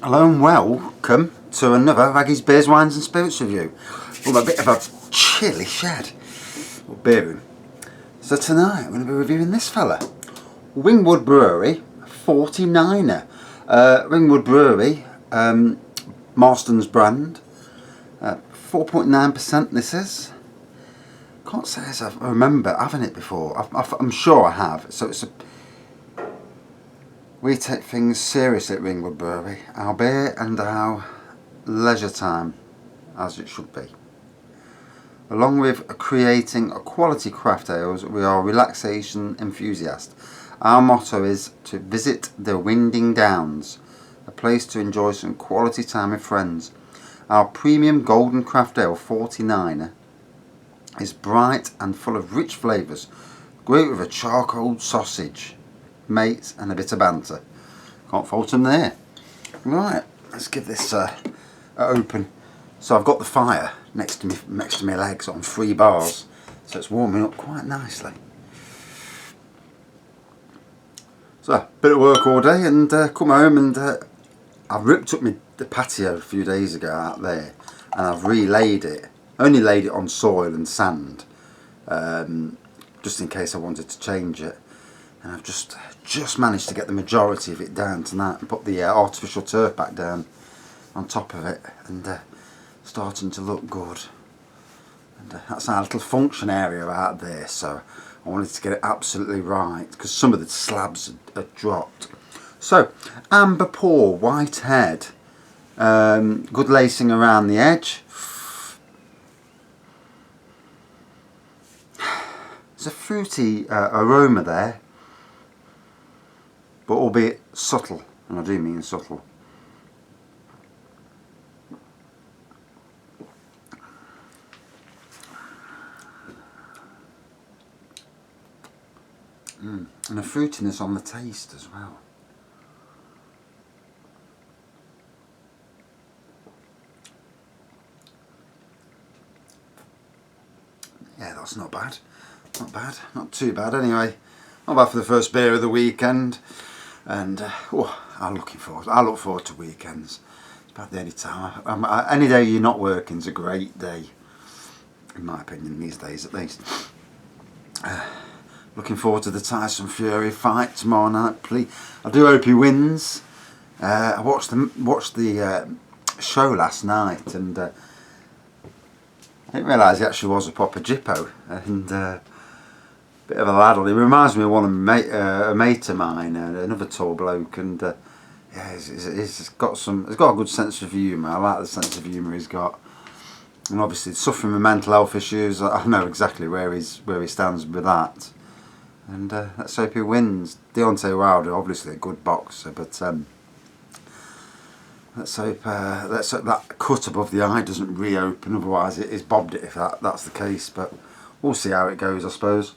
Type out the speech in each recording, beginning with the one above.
Hello and welcome to another Raggy's Beers, Wines and Spirits review. Well, a bit of a chilly shed or beer room. So tonight I'm going to be reviewing this fella, RingWood Brewery 49er. RingWood Brewery, Marstons brand, 4.9% this is. Can't say as I remember having it before. I'm sure I have. So it's a... We take things seriously at RingWood Brewery, our beer and our leisure time, as it should be. Along with creating a quality craft ales, we are relaxation enthusiasts. Our motto is to visit the Winding Downs, a place to enjoy some quality time with friends. Our premium golden craft ale 49er is bright and full of rich flavours, great with a charcoal sausage, mates and a bit of banter. Can't fault them there. Right, let's give this open. So I've got the fire next to my legs on 3 bars, so it's warming up quite nicely. So a bit of work all day and come home and I've ripped up the patio a few days ago out there and I've relaid it. Only laid it on soil and sand, just in case I wanted to change it. And I've just managed to get the majority of it down tonight and put the artificial turf back down on top of it, and starting to look good. And that's our little function area out there, so I wanted to get it absolutely right because some of the slabs had dropped. So amber pour, white head, good lacing around the edge. There's a fruity aroma there, but albeit subtle, and I do mean subtle. And a fruitiness on the taste as well. Yeah, that's not bad. Not bad, not too bad anyway. Not bad for the first beer of the weekend. And I look forward to weekends. It's about the only time. Any day you're not working is a great day, in my opinion, these days at least. Looking forward to the Tyson Fury fight tomorrow night. Please, I do hope he wins. I watched the show last night and I didn't realise he actually was a proper Jippo and. Bit of a lad. He reminds me of a mate of mine, another tall bloke, and yeah, he's got a good sense of humour. I like the sense of humour he's got, and obviously suffering with mental health issues. I know exactly where he stands with that, and let's hope he wins. Deontay Wilder, obviously a good boxer, but let's hope that cut above the eye doesn't reopen. Otherwise, it's bobbed it if that's the case. But we'll see how it goes, I suppose.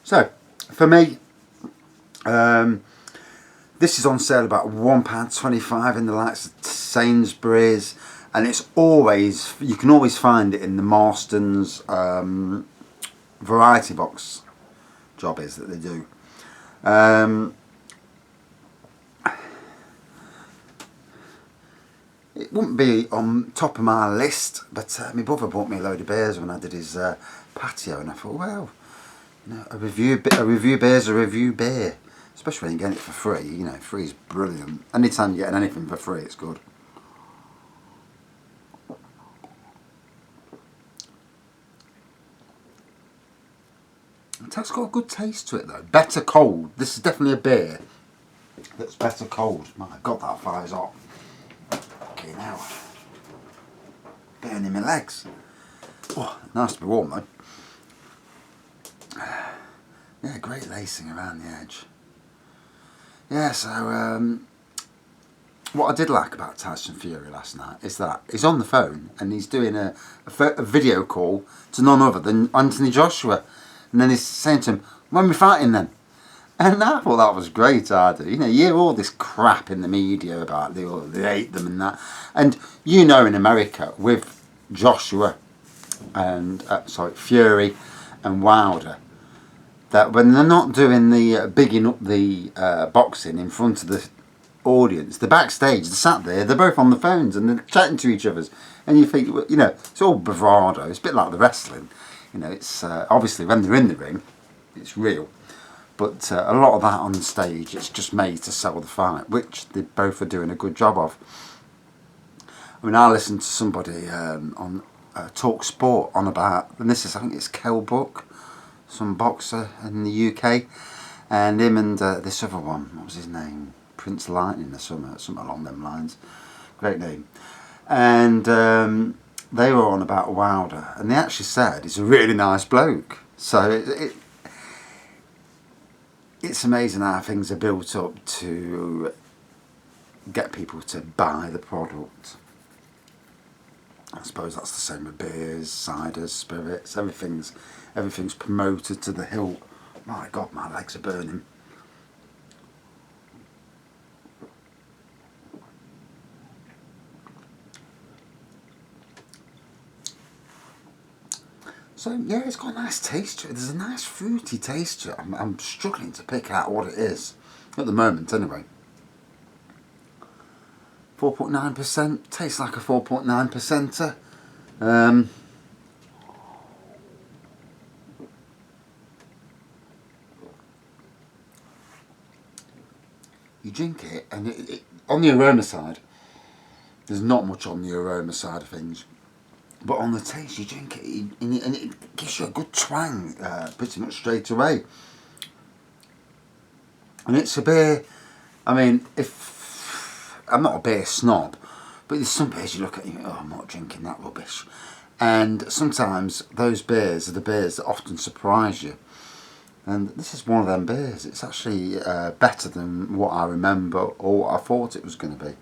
So, for me, this is on sale about £1.25 in the likes of Sainsbury's, and you can always find it in the Marstons variety box jobbies that they do. It wouldn't be on top of my list, but my brother bought me a load of beers when I did his patio, and I thought, well, you know, a review beer's a review beer, especially when you get it for free. You know, free is brilliant. Anytime you're getting anything for free, it's good. It's got a good taste to it though. Better cold. This is definitely a beer that's better cold. My God, that fire's hot. Okay, now burning my legs. Oh, nice to be warm though. Yeah, great lacing around the edge. Yeah, so what I did like about Tyson Fury last night is that he's on the phone and he's doing a video call to none other than Anthony Joshua, and then he's saying to him, "When we fighting then?" And I thought that was great, Ardy. You know, you hear all this crap in the media about they hate them and that, and you know, in America with Joshua and Fury and Wilder, that when they're not doing the bigging up the boxing in front of the audience, they're backstage, they're sat there, they're both on the phones and they're chatting to each other. And you think, you know, it's all bravado. It's a bit like the wrestling. You know, it's obviously when they're in the ring, it's real. But a lot of that on stage, it's just made to sell the fight, which they both are doing a good job of. I mean, I listened to somebody on Talk Sport on about, and this is, I think it's Kell Brook, some boxer in the UK, and him and this other one, what was his name? Prince Lightning or something along them lines. Great name. And they were on about Wilder, and they actually said he's a really nice bloke. So it's amazing how things are built up to get people to buy the product. I suppose that's the same with beers, ciders, spirits. Everything's promoted to the hilt. My God, my legs are burning. So yeah, it's got a nice taste to it. There's a nice fruity taste to it. I'm struggling to pick out what it is at the moment, anyway. 4.9%, tastes like a 4.9%er. You drink it, and on the aroma side, there's not much on the aroma side of things. But on the taste, you drink it, and it gives you a good twang pretty much straight away. And it's a beer, I mean, if I'm not a beer snob, but there's some beers you look at and you think, oh, I'm not drinking that rubbish. And sometimes those beers are the beers that often surprise you. And this is one of them beers. It's actually better than what I remember or what I thought it was going to be.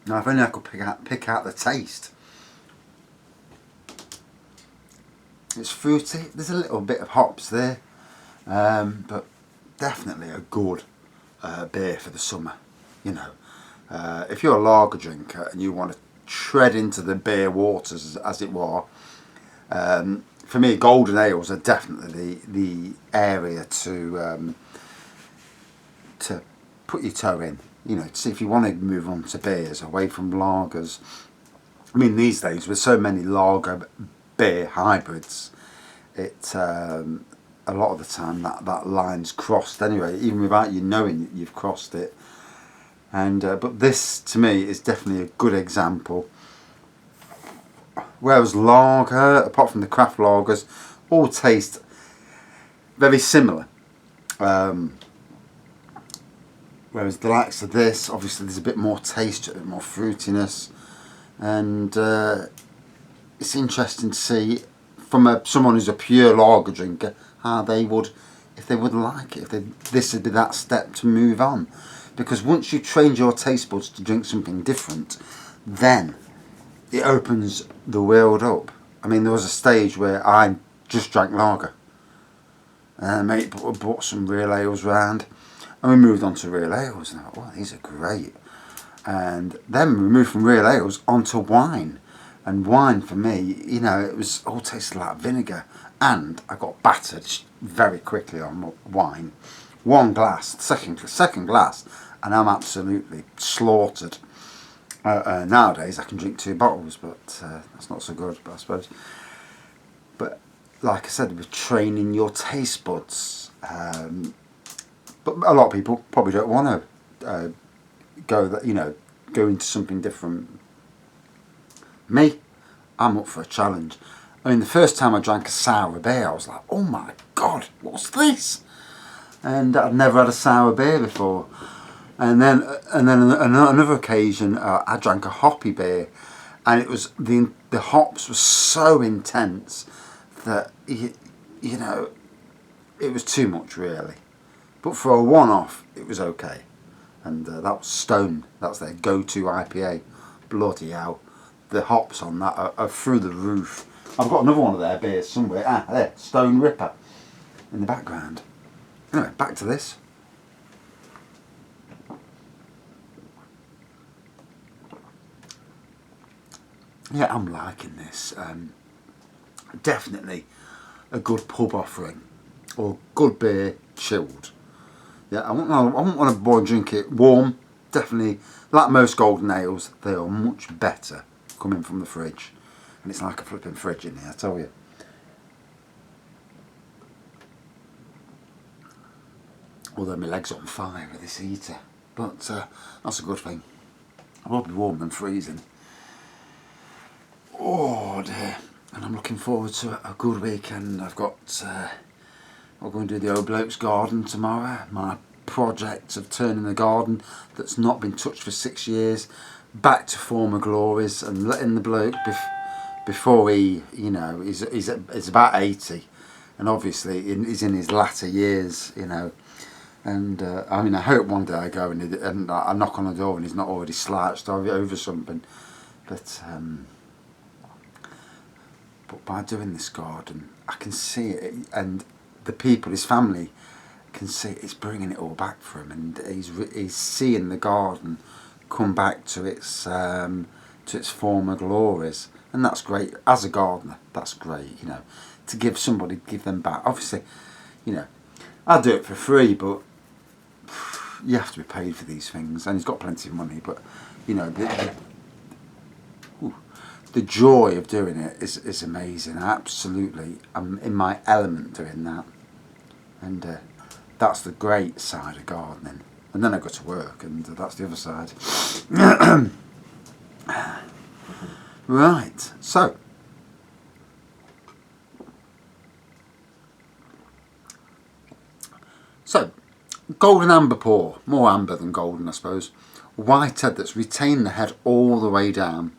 Now, if only I could pick out the taste. It's fruity. There's a little bit of hops there, but definitely a good beer for the summer. You know, if you're a lager drinker and you want to tread into the beer waters, as it were, for me, golden ales are definitely the area to put your toe in. You know, to see if you want to move on to beers away from lagers. I mean, these days with so many lager beer hybrids, it a lot of the time that line's crossed anyway, even without you knowing that you've crossed it. And but this to me is definitely a good example. Whereas lager, apart from the craft lagers, all taste very similar. Whereas the likes of this, obviously there's a bit more taste, a bit more fruitiness, and it's interesting to see from someone who's a pure lager drinker how they would, if they would like it, if this would be that step to move on. Because once you train your taste buds to drink something different, then it opens the world up. I mean, there was a stage where I just drank lager. Mate brought some real ales round, and we moved on to real ales, and I thought, oh, these are great. And then we moved from real ales onto wine. And wine for me, you know, it was all tasted like vinegar. And I got battered very quickly on wine. One glass, second glass, and I'm absolutely slaughtered. Nowadays I can drink 2 bottles, but that's not so good, I suppose. But like I said, with training your taste buds, but a lot of people probably don't want to go into something different. Me, I'm up for a challenge. I mean, the first time I drank a sour beer, I was like, oh my God, what's this? And I'd never had a sour beer before. And then another occasion, I drank a hoppy beer, and it was the hops were so intense that you know, it was too much really. But for a one-off, it was okay. And that was Stone. That's their go-to IPA. Bloody hell, the hops on that are through the roof. I've got another one of their beers somewhere. There, Stone Ripper in the background. Anyway, back to this. yeah, I'm liking this. Definitely a good pub offering, or good beer chilled. Yeah, I wouldn't want to boil and drink it warm. Definitely, like most golden ales, they are much better coming from the fridge. And it's like a flipping fridge in here, I tell you. Although my leg's on fire with this heater. But that's a good thing. I will be warm than freezing. Oh dear. And I'm looking forward to a good weekend. I've got... we're going to do the old bloke's garden tomorrow. My project of turning the garden that's not been touched for 6 years back to former glories, and letting the bloke before he, you know, he's about 80, and obviously he's in his latter years, you know. And I mean, I hope one day I go and I knock on the door and he's not already slouched over something. But by doing this garden, I can see it, and the people, his family, can see it's bringing it all back for him, and he's seeing the garden come back to its former glories, and that's great. As a gardener, that's great, you know, to give them back. Obviously, you know, I'll do it for free, but you have to be paid for these things, and he's got plenty of money. But you know, the joy of doing it is amazing. Absolutely, I'm in my element doing that, and that's the great side of gardening. And then I go to work, and that's the other side. Right, so golden amber pour, more amber than golden, I suppose. White head that's retained the head all the way down.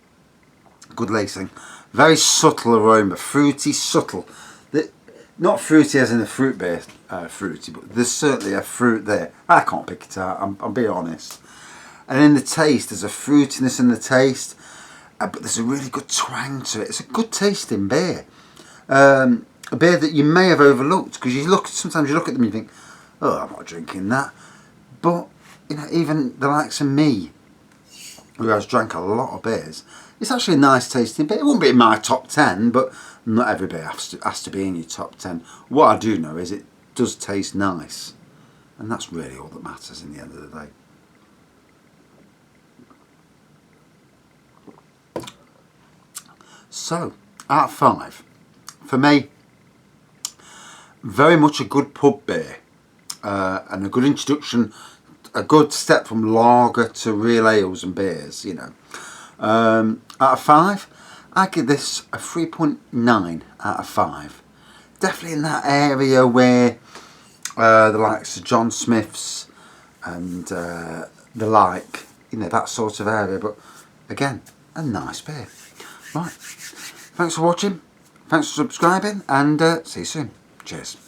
Good lacing, very subtle aroma, fruity, subtle. Not fruity as in a fruit beer, fruity, but there's certainly a fruit there. I can't pick it out, I'll be honest. And in the taste, there's a fruitiness in the taste, but there's a really good twang to it. It's a good tasting beer. A beer that you may have overlooked, because sometimes you look at them and you think, oh, I'm not drinking that. But, you know, even the likes of me, who has drank a lot of beers, it's actually a nice tasting beer. It won't be in my top 10, but not every beer has to be in your top 10. What I do know is it does taste nice, and that's really all that matters in the end of the day. So, out of 5, for me, very much a good pub beer, and a good introduction, a good step from lager to real ales and beers, you know. Out of 5, I give this a 3.9 out of 5. Definitely in that area where the likes of John Smith's and the like, you know, that sort of area. But again, a nice beer. Right, thanks for watching, thanks for subscribing, and see you soon. Cheers.